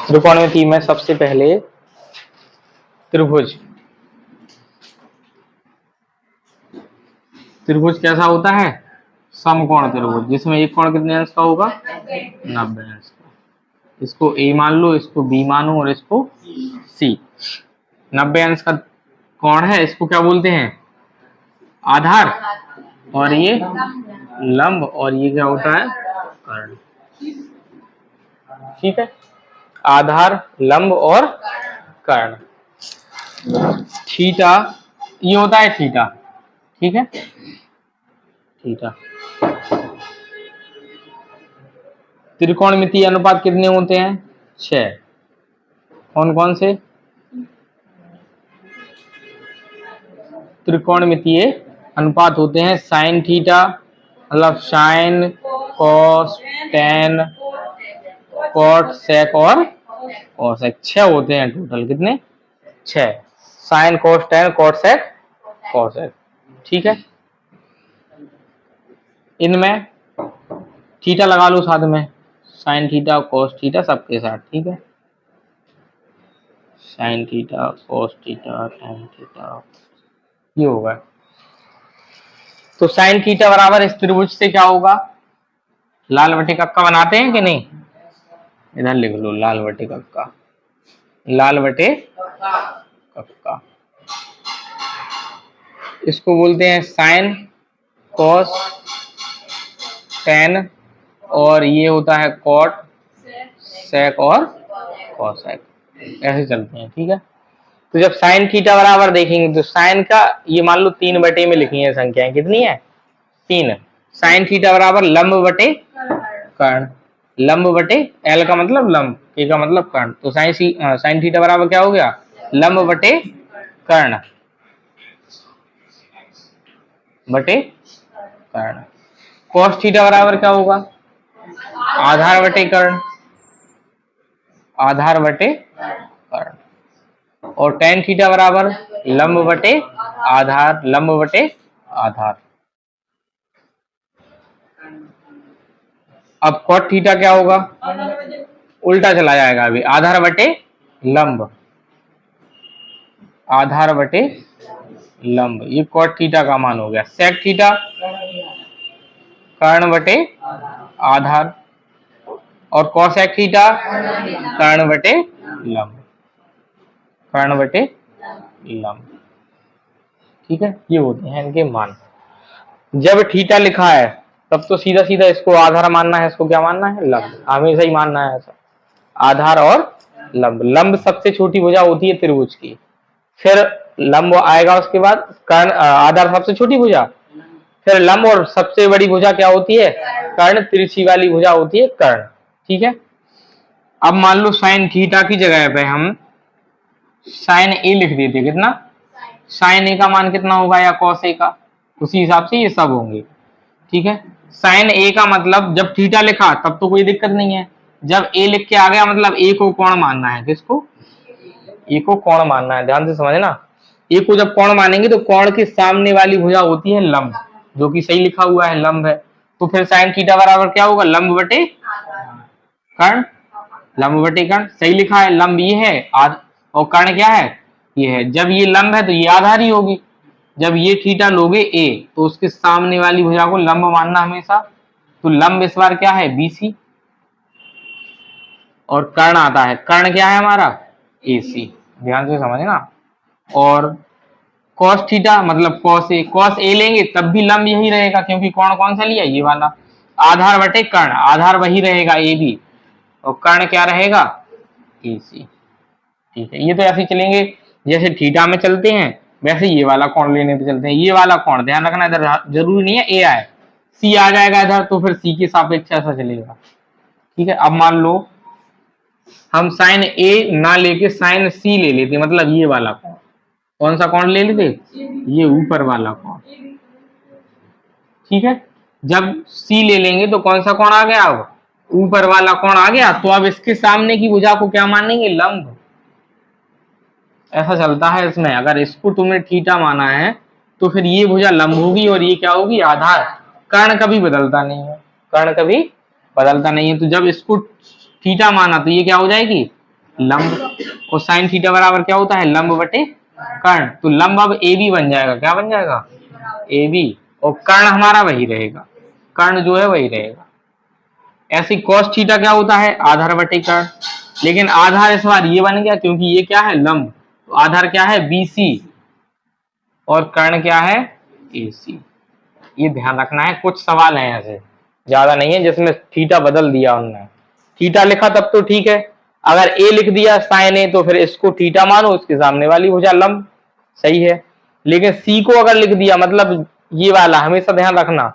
त्रिकोणमिति में सबसे पहले त्रिभुज। त्रिभुज कैसा होता है? समकोण त्रिभुज, जिसमें एक कोण कितने अंश का होगा? 90 अंश का। इसको ए मान लो, इसको बी मानो और इसको सी। 90 अंश का कोण है, इसको क्या बोलते हैं? आधार। और ये लंब, और ये क्या होता है? कर्ण। ठीक है, आधार, लंब और कर्ण। थीटा, ये होता है थीटा। ठीक है, थीटा। त्रिकोणमितीय अनुपात कितने होते हैं? 6। कौन कौन से? त्रिकोणमितीय अनुपात होते हैं साइन थीटा, मतलब साइन, कॉस, टेन, कॉट, सेक और कॉसेक। 6 होते हैं टोटल। कितने? 6। साइन, कॉस, टेन, कॉट, सेक, कॉसेक। ठीक है, इनमें थीटा लगा लो साथ में, साइन थीटा, कॉस थीटा सबके साथ। ठीक है, sine theta, cos theta, tan theta, ये होगा। तो साइन थीटा बराबर इस त्रिभुज से क्या होगा? लाल बटे कक्का बनाते हैं कि नहीं? इधर लिख लो, लाल बटे कक्का, लाल बटे कक्का। इसको बोलते हैं साइन, कॉस, टेन, और ये होता है कॉट, सेक और कॉसेक। ऐसे चलते हैं। ठीक है, तो जब साइन थीटा बराबर देखेंगे तो साइन का ये मान लो 3 बटे में लिखी है संख्याएं। कितनी है? 3। साइन थीटा बराबर लंब बटे कर्ण। लंब बटे, एल का मतलब लंब, के का मतलब कर्ण। तो साइन थीटा बराबर क्या हो गया? लंब बटे कर्ण बटे कर्ण। कॉस थीटा बराबर क्या होगा? आधार बटे कर्ण, आधार बटे कर्ण। और टेन थीटा बराबर लंब बटे आधार, लंब बटे आधार। अब कॉट थीटा क्या होगा? उल्टा चला जाएगा अभी, आधार बटे लंब, आधार बटे लंब। ये कॉट थीटा का मान हो गया। सेक थीटा कर्ण बटे आधार, और कॉसेक थीटा कर्ण बटे लंब, कर्ण बटे लंब। ठीक है, ये होते हैं इनके मान। जब थीटा लिखा है तब तो सीधा सीधा इसको आधार मानना है, इसको क्या मानना है? लंब। हमेशा ही मानना है ऐसा, आधार और लंब। लंब सबसे छोटी भुजा होती है त्रिभुज की, फिर लंब आएगा, उसके बाद कर्ण, आधार सबसे छोटी भुजा, फिर लंब, और सबसे बड़ी भुजा क्या होती है? कर्ण, तिरछी वाली भुजा होती है कर्ण। ठीक है, अब मान लो साइन थीटा की जगह पे हम साइन ए लिख देते। कितना? साइन ए का मान कितना होगा, या कॉस ए का, उसी हिसाब से ये सब होंगे। ठीक है, साइन ए का मतलब जब थीटा लिखा तब तो कोई दिक्कत नहीं है, जब ए लिख के आ गया मतलब ए को कोण मानना है। किसको? ए को कोण मानना है। ध्यान से समझना, ए को जब कोण मानेंगे तो कोण के सामने वाली भुजा होती है लंब, जो कि सही लिखा हुआ है, लंब है। तो फिर साइन थीटा बराबर क्या होगा? लंब बटे कर्ण, लंब बटे कर्ण। सही लिखा है, लंब ये है और कर्ण क्या है? ये है। जब ये लंब है तो ये आधार ही होगी। जब ये थीटा लोगे ए, तो उसके सामने वाली भुजा को लंब मानना हमेशा। तो लंब इस बार क्या है? बीसी, और कर्ण आता है, कर्ण क्या है हमारा? एसी। ध्यान से समझना। और कॉस थीटा मतलब कॉस ए, कॉस ए लेंगे तब भी लंब यही रहेगा, क्योंकि कोण कौन सा लिया? ये वाला। आधार बटे कर्ण, आधार वही रहेगा ए बी, और कर्ण क्या रहेगा? एसी। ठीक है, ये तो ऐसे चलेंगे जैसे थीटा में चलते हैं, वैसे ये वाला कोण लेने पे चलते हैं। ये वाला कोण ध्यान रखना, इधर जरूरी नहीं है ए आए, सी आ जाएगा इधर, तो फिर सी के सापेक्ष ऐसा चलेगा। ठीक है, अब मान लो हम साइन ए ना लेके साइन सी ले लेते, मतलब ये वाला कोण। कौन सा कोण ले लेते? ये ऊपर वाला कोण। ठीक है, जब सी ले लेंगे तो कौन सा कोण आ गया? अब ऊपर वाला कोण आ गया। तो अब इसके सामने की भुजा को क्या मानेंगे? लंब। ऐसा चलता है इसमें। अगर इसको तुमने थीटा माना है तो फिर ये भुजा लंब होगी और ये क्या होगी? आधार। कर्ण कभी बदलता नहीं है, कर्ण कभी बदलता नहीं है। तो जब इसको थीटा माना तो ये क्या हो जाएगी, लंब। और साइन थीटा बराबर क्या होता है, लंब बटे कर्ण। तो लंब अब ए बी बन जाएगा, क्या बन जाएगा, ए बी। और कर्ण हमारा वही रहेगा, कर्ण जो है वही रहेगा। ऐसे cos थीटा क्या होता है, आधार बटे कर्ण। लेकिन आधार इस बार ये बन गया क्योंकि ये क्या है, लंब। तो आधार क्या है, BC, और कर्ण क्या है, AC। ये ध्यान रखना है। कुछ सवाल हैं ऐसे, ज्यादा नहीं है, जिसमें थीटा बदल दिया उन्होंने। थीटा लिखा तब तो ठीक है, अगर ए लिख दिया साइन ए तो फिर इसको थीटा मानो, उसके सामने वाली भुजा लंब, सही है। लेकिन सी को अगर लिख दिया, मतलब ये वाला, हमेशा ध्यान रखना,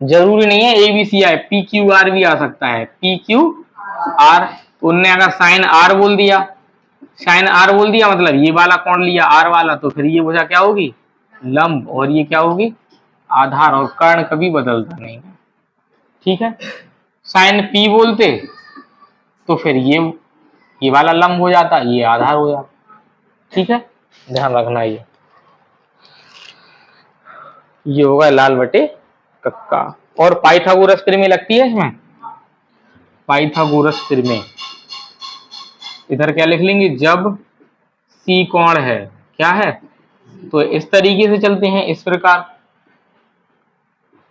जरूरी नहीं है ए बी सी आए, पी क्यू आर भी आ सकता है, पी क्यू आर। उनने अगर साइन आर बोल दिया, साइन आर बोल दिया मतलब ये वाला कौन लिया, आर वाला, तो फिर ये भुजा क्या होगी, लंब, और ये क्या होगी, आधार। और कर्ण कभी बदलता नहीं है, ठीक है। साइन पी बोलते तो फिर ये वाला लंब हो जाता, ये आधार हो जाता, ठीक है, ध्यान रखना। ये होगा लाल बटे कक्का। और पाइथागोरस प्रमेय लगती है इसमें, पाइथागोरस प्रमेय। इधर क्या लिख लेंगे, जब सी कोण है, क्या है, तो इस तरीके से चलते हैं, इस प्रकार।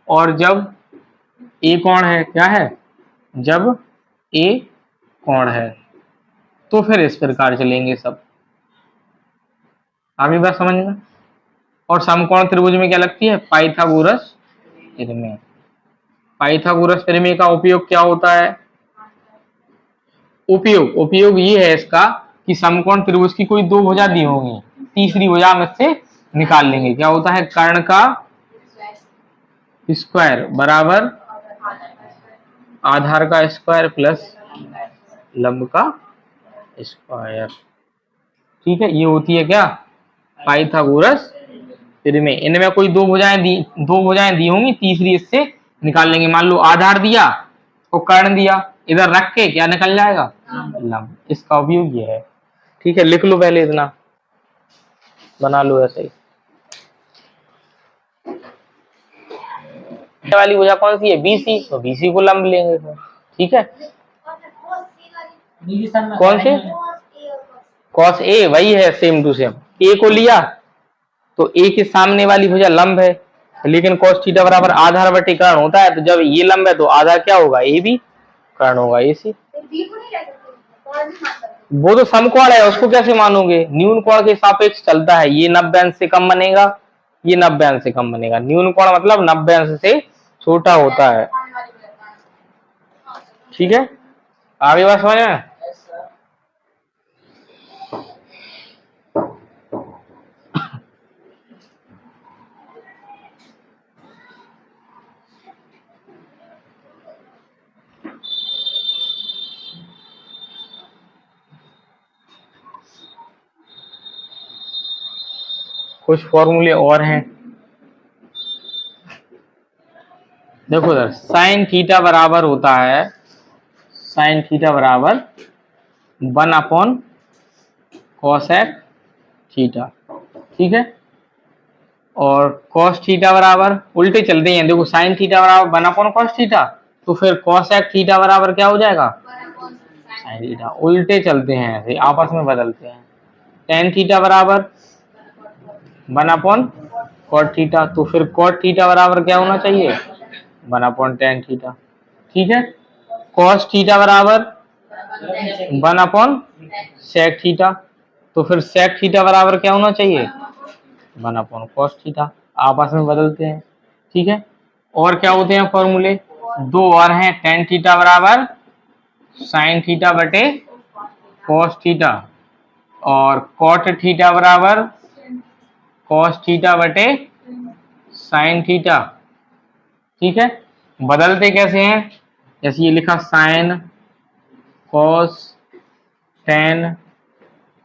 और जब ए कोण है, क्या है, जब ए कोण है तो फिर इस प्रकार चलेंगे सब। आगे बात समझ में। और समकोण त्रिभुज में क्या लगती है, पाइथागोरस प्रमेय। पाइथागोरस प्रमेय का उपयोग क्या होता है, उपयोग ये है इसका कि समकोण त्रिभुज की कोई दो भुजा दी होंगी, तीसरी भुजा हम इससे निकाल लेंगे। क्या होता है, कर्ण का स्क्वायर बराबर आधार का स्क्वायर प्लस लंब का स्क्वायर, ठीक है। ये होती है क्या, पाइथागोरस प्रमेय। इनमें कोई दो भुजाएं दी होंगी, तीसरी इससे निकाल लेंगे। मान लो आधार दिया तो कर्ण दिया, इधर रख के क्या निकल जाएगा, लंब। इसका उपयोग ये है, ठीक है। लिख लो पहले, इतना बना लो ऐसे ही। वाली भुजा कौन सी है, BC, तो BC को लंब लेंगे, ठीक है। कौन से, cos A, वही है, सेम टू सेम। A को लिया तो A के सामने वाली भुजा लंब है, लेकिन cos थीटा बराबर आधार बटे कर्ण होता है। तो जब ये लंब है तो आधार क्या होगा, AB, कर्ण होगा AC। वो तो समकोण है, उसको कैसे मानोगे, न्यून कोण के सापेक्ष चलता है। ये 90 अंश से कम बनेगा, ये 90 अंश से कम बनेगा। न्यून कोण मतलब 90 अंश से छोटा होता है, ठीक है। आगे बात समझ में। कुछ फॉर्मूले और हैं, देखो इधर साइन थीटा बराबर होता है, साइन थीटा बराबर 1 कोसेक थीटा, ठीक है। और कॉस थीटा बराबर उल्टे चलते हैं, देखो साइन थीटा बराबर 1 कॉस थीटा, तो फिर कोसेक थीटा बराबर क्या हो जाएगा, साइन थीटा। उल्टे चलते हैं, ऐसे आपस में बदलते हैं। टेन थीटा बराबर 1 कॉट थीटा, तो फिर कॉट थीटा बराबर क्या होना चाहिए, 1/tan थीटा, ठीक है। कॉस थीटा बराबर 1/sec थीटा, तो फिर sec थीटा बराबर क्या होना चाहिए, 1/cos थीटा। आपस में बदलते हैं, ठीक है। और क्या होते हैं फॉर्मूले, दो और हैं, tan थीटा बराबर sin थीटा बटे cos थीटा, और cot थीटा बराबर cos थीटा बटे sin थीटा, ठीक है। बदलते कैसे हैं, जैसे ये लिखा साइन, कॉस, टेन,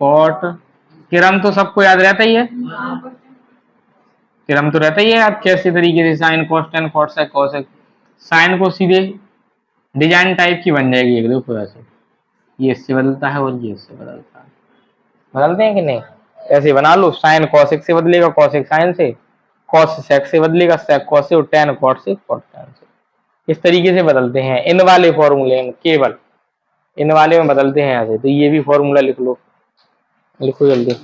कॉट। क्रम तो सबको याद रहता ही है, क्रम तो रहता ही है याद, कैसे तरीके से साइन, कॉस, टेन, कॉट, सेक, कॉसेक। साइन को सीधे डिजाइन टाइप की बन जाएगी एक, देखो ऐसे, ये इससे बदलता है और ये इससे बदलता है, बदलते हैं कि नहीं, ऐसे बना लो, साइन कॉसेक से बदलेगा, कॉसेक साइन से, कॉस सेक से बदलेगा, सेक कॉस से, और टेन कॉट से, कॉट टेन से। इस तरीके से बदलते हैं इन वाले फॉर्मूले में, केवल इन वाले में बदलते हैं ऐसे। तो ये भी फॉर्मूला लिख लो, लिखो जल्दी।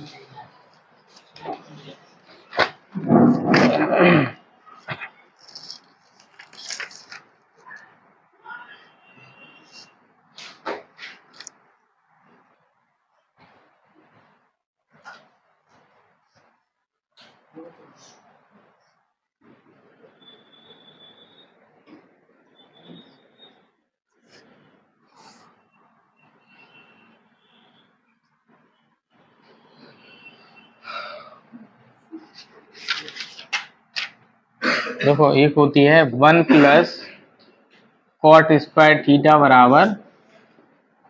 देखो एक होती है 1 प्लस कॉट स्क्वायर थीटा बराबर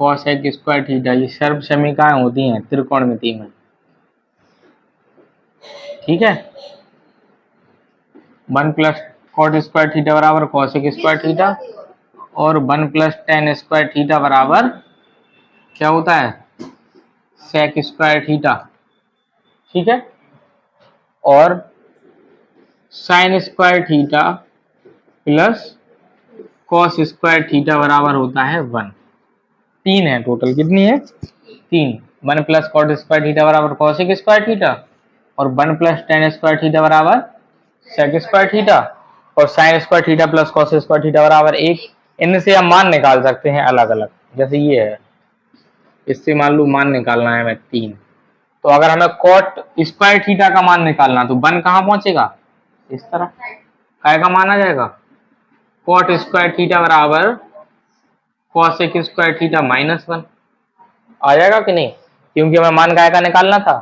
कॉसेक स्क्वायर थीटा। ये सर्व समीकरण होती हैं त्रिकोणमिति में, ठीक है। 1 प्लस कॉट स्क्वायर थीटा बराबर कॉसेक स्क्वायर थीटा, और 1 प्लस टेन स्क्वायर थीटा बराबर क्या होता है, सेक स्क्वायर थीटा, ठीक है। और sine square theta plus cos square theta बराबर होता है 1। 3 है टोटल, कितनी है, 3। 1 प्लस कॉट स्क्वायर थीटा बराबर कॉसेक स्क्वायर थीटा, और 1 प्लस टेन स्क्वायर थीटा बराबर सेक स्क्वायर थीटा, और sine square theta plus cos square theta बराबर 1। इनसे हम मान निकाल सकते हैं अलग अलग, जैसे ये है, इससे मान लो मान निकालना है हमें 3। तो अगर हमें कॉट स्क्वायर थीटा का मान निकालना, तो 1 कहाँ पहुंचेगा, इस तरह, काय का मान आ जाएगा, कॉट स्क्वायर थीटा बराबर कॉसेक स्क्वायर थीटा -1 आ जाएगा कि नहीं, क्योंकि हमें मान काय का निकालना था,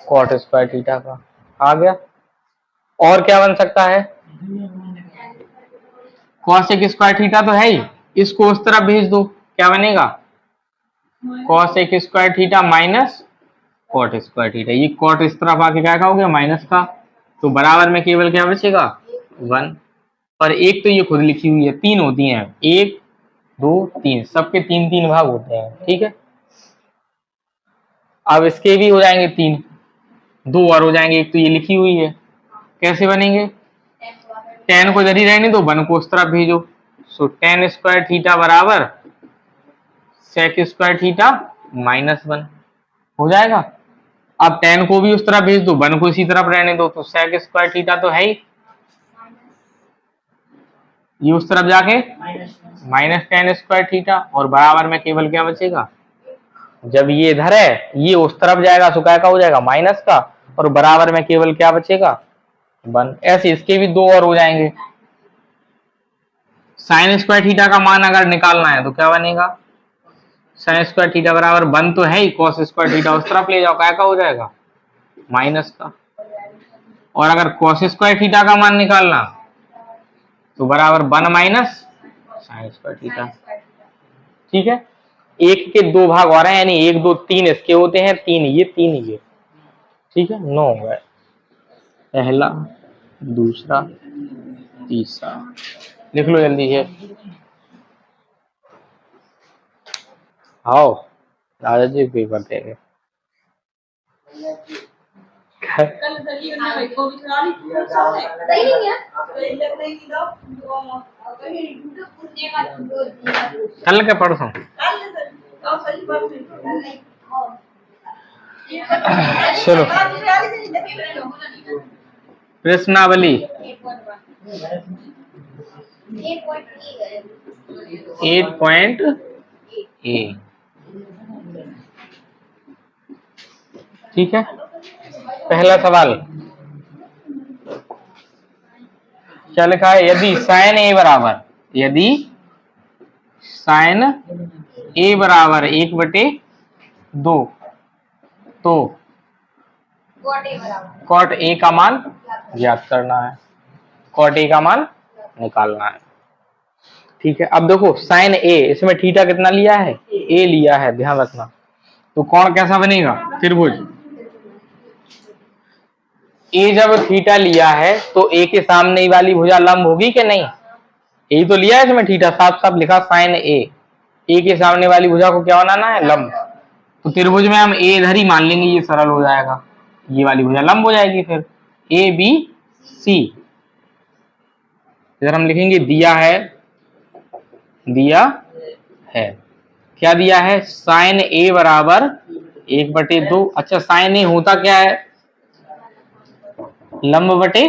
कॉट स्क्वायर थीटा का। आ गया। और क्या बन सकता है, कॉसेक स्क्वायर थीटा तो है ही, इसको उस तरफ भेज दो, क्या बनेगा, cosec square theta minus cot square theta. ये कॉट इस तरफ आके क्या हो गया, माइनस का, तो बराबर में केवल क्या बचेगा, 1। और एक तो ये खुद लिखी हुई है, 3 होती हैं, 1 2 3, सबके 3-3 भाग होते हैं, ठीक है। अब इसके भी हो जाएंगे 3, 2 और हो जाएंगे, एक तो ये लिखी हुई है, कैसे बनेंगे, 10 को इधर ही रहने दो, 1 को उस तरफ भेजो। सो टेन स्क्वायर थीटा बराबर सेक स्क्वायर थीटा -1 हो जाएगा। अब 10 को भी उस तरफ भेज दो, 1 को इसी तरफ रहने दो, तो सेक स्क्वायर थीटा तो है ही, ये उस तरफ जाके -10 स्क्वायर थीटा, और बराबर में केवल क्या बचेगा, जब ये इधर है ये उस तरफ जाएगा, तो क्या का हो जाएगा, माइनस का, और बराबर में केवल क्या बचेगा, 1। ऐसे इसके भी 2 और हो जाएंगे। साइन स्क्वायर थीटा का मान अगर निकालना है तो क्या बनेगा, साइन स्क्वायर थीटा बराबर 1 तो है ही, कॉस स्क्वायर थीटा उस तरफ ले जाओ, क्या का हो जाएगा, माइनस का। और अगर कॉस स्क्वायर थीटा का मान निकालना तो बराबर 1 माइनस साइन स्क्वायर थीटा, ठीक है। एक के 2 भाग हो रहे हैं, यानी 1 2 3 इसके होते हैं, 3 ये 3 ये, ठीक है। 9 हो गए, पहला दूसरा तीसरा, लिख लो जल्दी है। आओ दादा जी पेपर देंगे। कल के परसों चलो, प्रश्नावली 8.A, ठीक है। पहला सवाल क्या लिखा है, यदि साइन ए बराबर, यदि साइन ए बराबर 1/2, तो कॉट ए का मान ज्ञात करना है, कॉट ए का मान निकालना है, ठीक है। अब देखो साइन ए, इसमें थीटा कितना लिया है, ए लिया है, ध्यान रखना। तो कौन कैसा बनेगा, त्रिभुज। ए जब थीटा लिया है तो ए के सामने वाली भुजा लंब होगी कि नहीं, यही तो लिया है इसमें थीटा, साफ साफ लिखा साइन ए के सामने वाली भुजा को क्या बनाना है, लंब। तो त्रिभुज में हम ए इधर ही मान लेंगे, ये सरल हो जाएगा, ये वाली भुजा लंब हो जाएगी, फिर ए बी सी। इधर हम लिखेंगे दिया है, दिया है। क्या दिया है? साइन ए बराबर 1/2। अच्छा, साइन ए होता क्या है? लंब बटे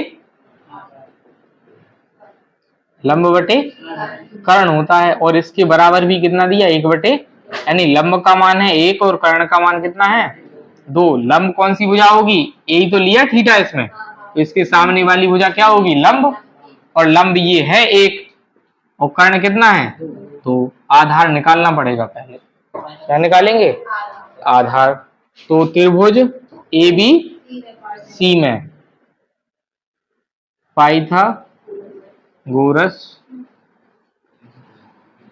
कर्ण होता है। और इसके बराबर भी कितना दिया? 1/, यानी लंब का मान है 1 और कर्ण का मान कितना है? 2। लंब कौन सी भुजा होगी? यही तो लिया थीटा इसमें, तो इसके सामने वाली भुजा क्या होगी? लंब। और लंब ये है 1 और कर्ण कितना है? तो आधार निकालना पड़ेगा पहले। क्या निकालेंगे? आधार। तो त्रिभुज ए बी सी में पाइथागोरस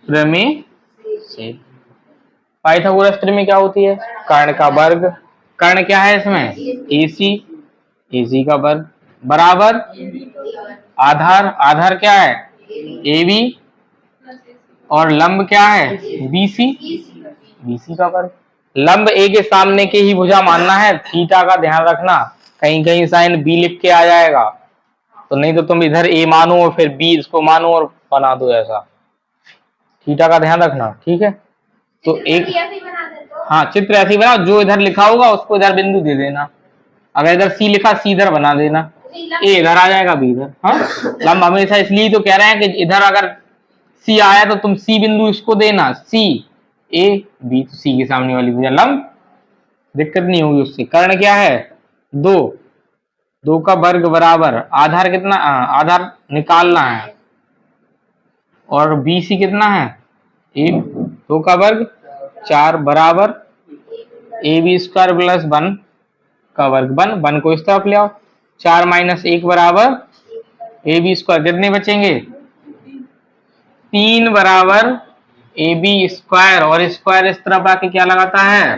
प्रमेय से, पाइथागोरस प्रमेय क्या होती है? कर्ण का वर्ग। कर्ण क्या है इसमें? AC, AC का वर्ग बराबर आधार। आधार क्या है? AB और लंब क्या है? BC, BC का वर्ग। लंब ए के सामने के ही भुजा मानना है। थीटा का ध्यान रखना, कहीं कहीं साइन B लिख के आ जाएगा, तो नहीं तो तुम इधर ए मानो और फिर बी इसको मानो और बना दो ऐसा। थीटा का ध्यान रखना, ठीक है? तो एक, हाँ चित्र ऐसे ही बनाओ, जो इधर लिखा होगा उसको इधर बिंदु दे देना। अगर इधर सी लिखा, सी इधर बना देना, ए इधर आ जाएगा, बी इधर। हाँ, लंब हमेशा इसलिए तो कह रहे हैं कि इधर अगर सी आया तो तुम सी बिंदु इसको देना, सी ए बी, तो सी के सामने वाली भुजा लंब, दिक्कत नहीं होगी उससे। कर्ण क्या है? 2, 2 का वर्ग बराबर आधार कितना? आधार निकालना है। और BC कितना है? 1, 2 का वर्ग 4 बराबर AB स्क्वायर प्लस 1 का वर्ग 1 को इस तरफ ले आओ। 4 - 1 बराबर AB स्क्वायर, कितने बचेंगे? 3 बराबर AB स्क्वायर, और स्क्वायर इस तरफ आके क्या लगाता है?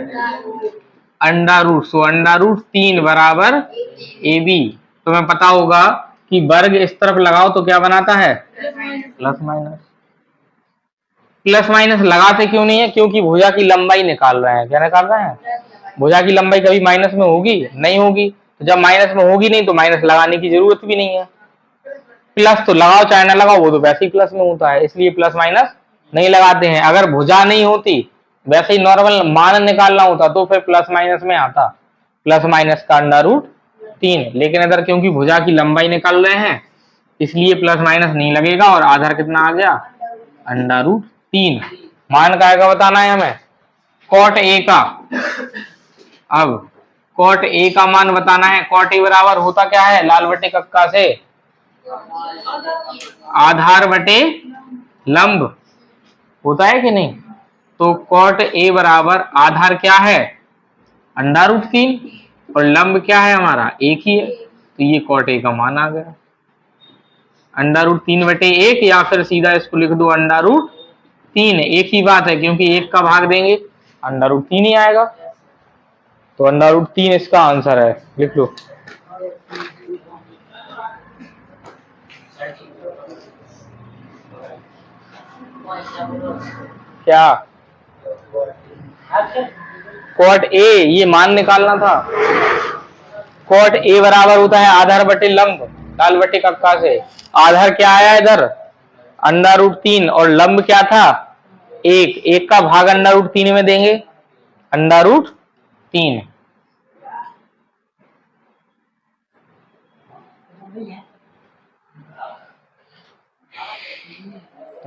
अंडा रूट। सो अंडा रूट 3 बराबर AB। तुम्हें पता होगा कि वर्ग इस तरफ लगाओ तो क्या बनाता है? Plus minus. प्लस माइनस लगाते क्यों नहीं है? क्योंकि भुजा की लंबाई निकाल रहे हैं। क्या निकाल रहे हैं? भुजा की लंबाई कभी माइनस में होगी? नहीं होगी। तो जब माइनस में होगी नहीं तो माइनस लगाने की जरूरत भी नहीं है। प्लस तो लगाओ चाहे ना लगाओ, वो तो वैसे ही प्लस में होता है, इसलिए प्लस माइनस नहीं लगाते हैं। अगर भुजा नहीं होती, वैसे ही नॉर्मल मान निकालना होता तो फिर प्लस माइनस में आता, प्लस माइनस का अंडा रूट 3। लेकिन इधर क्योंकि भुजा की लंबाई निकाल रहे हैं इसलिए प्लस माइनस नहीं लगेगा। और आधार कितना आ गया? अंडा रूट 3। मान का आएगा बताना है हमें, कॉट ए का। अब कॉट ए का मान बताना है। कॉट ए बराबर होता क्या है? लाल बटे कक्का से आधार बटे लंब होता है कि नहीं? तो कॉट ए बराबर आधार क्या है? अंडा रूट 3 और लंब क्या है हमारा? एक ही है, तो ये कॉट ए का मान आ गया अंडा रूट 3/1, या फिर सीधा इसको लिख दो अंडा रूट 3। एक ही बात है, क्योंकि 1 का भाग देंगे अंडा रूट 3 ही आएगा, तो अंडा रूट 3 इसका आंसर है। लिख लो। क्या? कॉट ए, ये मान निकालना था। कॉट ए बराबर होता है आधार बटे लंब, लाल बटे कक्का से। आधार क्या आया इधर? अंडा रूट 3, और लंब क्या था? 1। 1 का भाग अंडा रूट 3 में देंगे, अंडा रूट 3।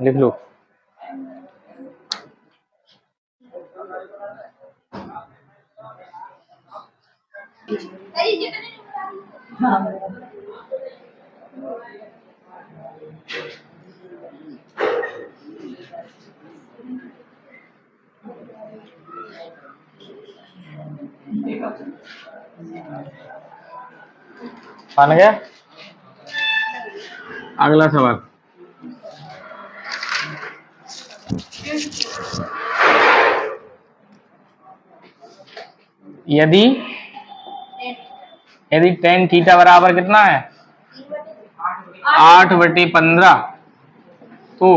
लिख लो। मान गया? अगला सवाल। यदि tan थीटा बराबर कितना है? 8/15, तो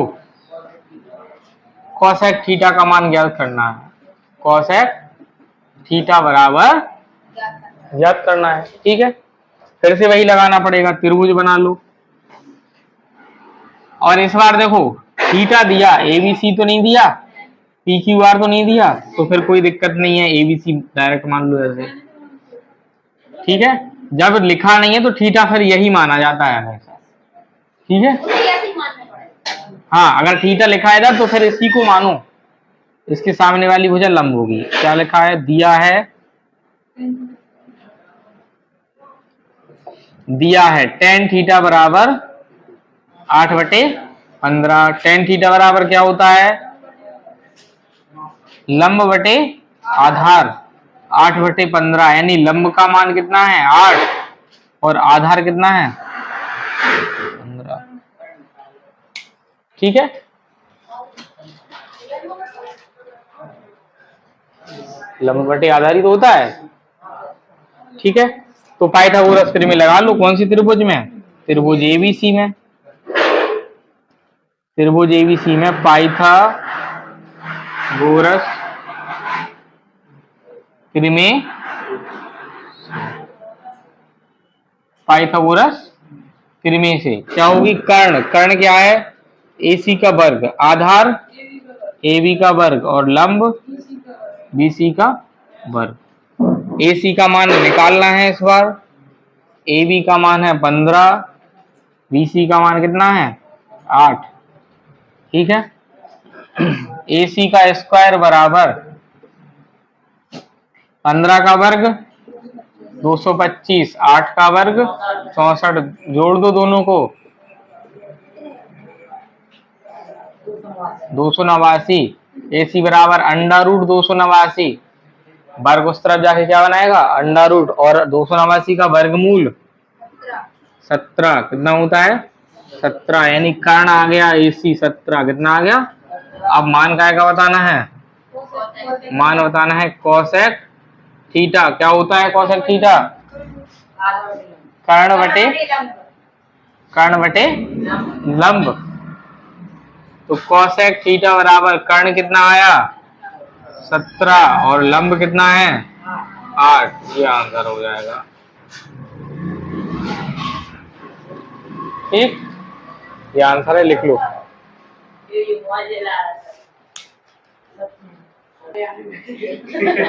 कोसेक थीटा का मान ज्ञात करना है। कोसेक थीटा बराबर ज्ञात करना है, ठीक है? फिर से वही लगाना पड़ेगा, त्रिभुज बना लो। और इस बार देखो थीटा दिया, एबीसी तो नहीं दिया, पी क्यू आर तो नहीं दिया, तो फिर कोई दिक्कत नहीं है, एबीसी डायरेक्ट मान लो ऐसे। ठीक है, जब लिखा नहीं है तो थीटा फिर यही माना जाता है हमेशा। ठीक है, हाँ अगर थीटा लिखा है इधर तो फिर इसी को मानो, इसके सामने वाली भुजा लंब होगी। क्या लिखा है, दिया है टेन थीटा बराबर 8/15। टेन थीटा बराबर क्या होता है, लंब बटे आधार 8/15, यानी लंब का मान कितना है 8 और आधार कितना है 15। ठीक है, लंब बटे आधार ही तो होता है। ठीक है, तो पाइथागोरस में लगा लो, कौन सी त्रिभुज में, त्रिभुज एबीसी में। त्रिभुज एबीसी में पाइथागोरस त्रिमेय, पाइथागोरस त्रिमेय से क्या होगी, कर्ण। कर्ण क्या है, एसी का वर्ग, आधार एबी का वर्ग और लंब बीसी का वर्ग। एसी का मान निकालना है इस बार, एबी का मान है 15, बीसी का मान कितना है 8। ठीक है, एसी का स्क्वायर बराबर 15 का वर्ग 225, 8 का वर्ग 64, जोड़ दो दोनों को 289। एसी बराबर √289, वर्ग उस तरफ जाके क्या बनाएगा √ और 289 का वर्गमूल 17, कितना होता है 17, यानी कर्ण आ गया एसी 17। कितना आ गया, अब मान का बताना है, मान बताना है कोसेक थीटा। क्या होता है कोसेक थीटा, कर्ण बटे लंब। तो कोसेक थीटा बराबर कर्ण कितना आया 17 और लंब कितना है 8, ये आंसर हो जाएगा। ठीक, ये आंसर है, लिख लो।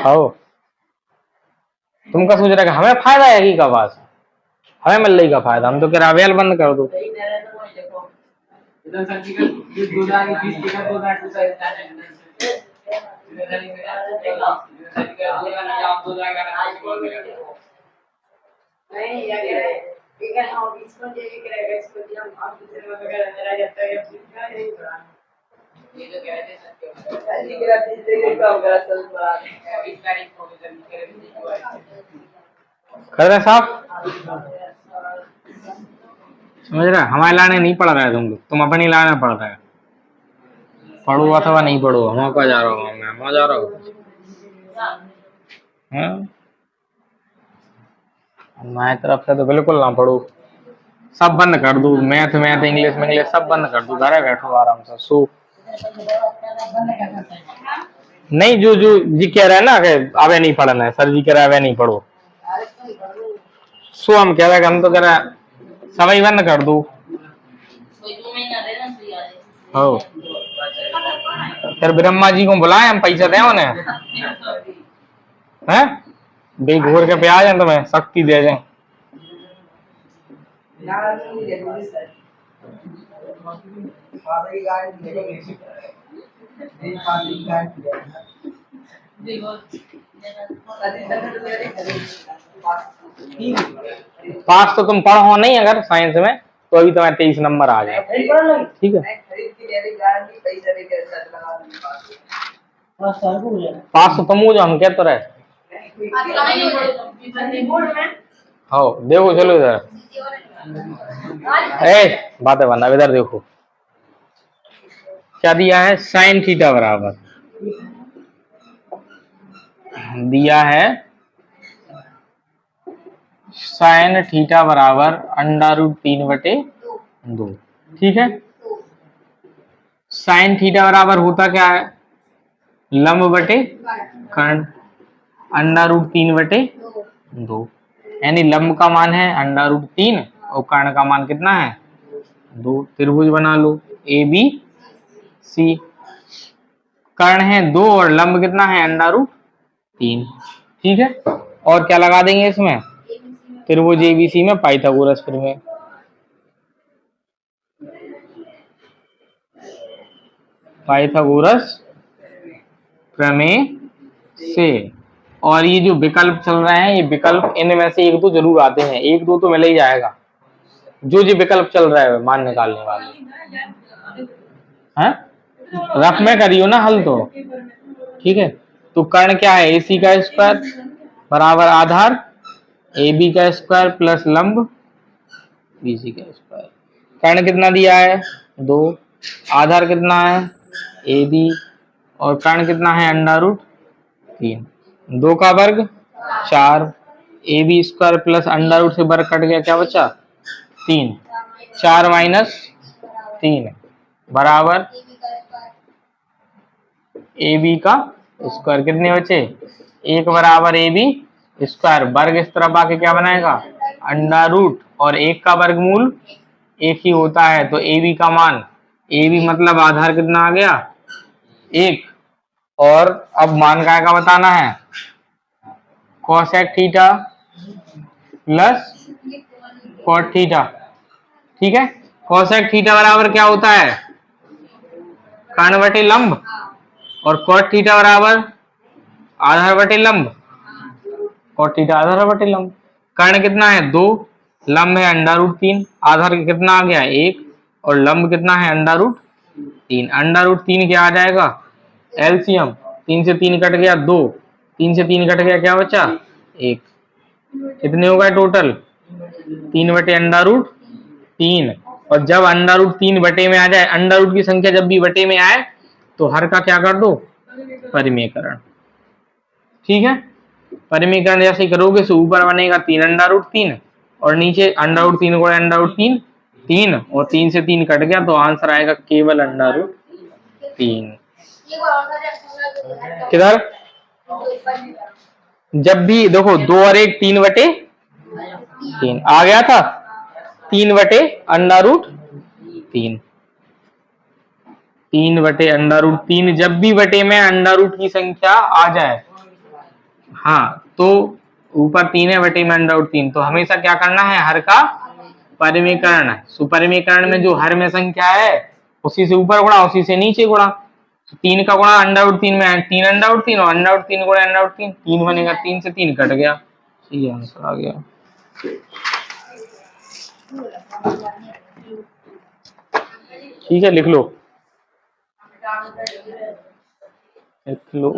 आओ, तुम क्या सोच रहे हमें फायदा है का पास, हमें मिल रही का फायदा, हम तो कह रहे बंद कर दो। कर रहे साहब, समझ रहे, हमारे लाने नहीं पढ़ रहे तुम अपनी लाने पढ़ रहे, पढ़ो अथवा नहीं पढ़ो, हम क्या जा रहा हूँ, मैं जा रहा हूँ। मैं तरफ से तो बिल्कुल ना पढ़ो, सब बंद कर दो, मैथ इंग्लिश सब बंद कर दो, घर बैठो आराम से सो। नहीं, जो जी कह रहे हैं ना कि अबे नहीं पढ़ना है, सर जी कह रहे हैं अबे नहीं पढ़ो, सो हम कह रहे हैं, हम तो कह रहे हैं सभी बंद कर दो। हो, फिर ब्रह्मा जी को बुलाए, हम पैसा दें उन्हें, हैं बेघोर के प्याज हैं, तुम्हें शक्ति दे जाए। पास तो तुम पढ़ो नहीं, अगर साइंस में तो अभी तुम्हें 23 नंबर आ जाए। ठीक है, पास तो तुम हो, जो हम कहते रहे। हो देखो, चलो इधर, बातें बनना, इधर देखो क्या दिया है, साइन थीटा बराबर दिया है, साइन थीटा बराबर √3/2। ठीक है, साइन थीटा बराबर होता क्या है, लंब बटे कर्ण, √3/2। यानी लंब का मान है √3 और कर्ण का मान कितना है 2। त्रिभुज बना लो ए बी सी, कर्ण है 2 और लंब कितना है √3। ठीक है, और क्या लगा देंगे इसमें त्रिभुज एबीसी में पाइथागोरस प्रमेय। पाइथागोरस प्रमेय से। और ये जो विकल्प चल रहे हैं, ये विकल्प इनमें से एक दो जरूर आते हैं, एक दो तो मिल ही जाएगा। जो विकल्प चल रहा है मान निकालने वाले हैं, रफ में करियो ना हल तो। ठीक है, तो कर्ण क्या है AC का स्क्वायर बराबर आधार AB का स्क्वायर प्लस लंब BC का स्क्वायर। कर्ण कितना दिया है 2, आधार कितना है AB और कर्ण कितना है √3। 2 का वर्ग 4, AB स्क्वायर प्लस √ से वर्ग कट गया, क्या बचा 3। 4 माइनस 3 बराबर AB का स्क्वायर। कितने बचे 1 बराबर AB स्क्वायर। वर्ग इस तरफ आके क्या बनाएगा √ और 1 का वर्गमूल 1 ही होता है, तो AB का मान AB मतलब आधार कितना आ गया 1। और अब मान काय का बताना है cosec theta plus cot theta. ठीक है, कोसेक थीटा बराबर क्या होता है कर्ण बटे लंब और कॉट थीटा बराबर आधार बटे लंब। कॉट थीटा आधार बटे लंब। कर्ण कितना है 2, लंब है √3, आधार कितना आ गया 1 और लंब कितना है √3। √3 क्या आ जाएगा एलसीएम, 3 से 3 कट गया 2, 3 से 3 कट गया, क्या बचा 1। कितने हो गए टोटल 3 बटे √3। और जब √3 बटे में आ जाए, √ की संख्या जब भी बटे में आए तो हर का क्या कर दो परिमेयकरण। ठीक है, परिमेयकरण जैसे करोगे तो ऊपर बनेगा 3 √3 और नीचे √3 गुणे √3 3 और 3 से 3 कट गया, तो आंसर आएगा केवल √3। किधर जब भी देखो 2 और 1 3 बटे 3 आ गया था, 3 बटे √3, 3 बटे √3 जब भी बटे में √ की संख्या आ जाए, हाँ तो ऊपर 3 है बटे में √3, तो हमेशा क्या करना है हर का परिमेयकरण। सुपरिमेयकरण में जो हर में संख्या है उसी से ऊपर गुणा उसी से नीचे गुणा। 3 का गुणा √3 में 3 √3 और √3 गुणा √3 3 बनेगा, 3 से 3 कट गया, ये आंसर आ गया। ठीक है, लिख लो लिख लो।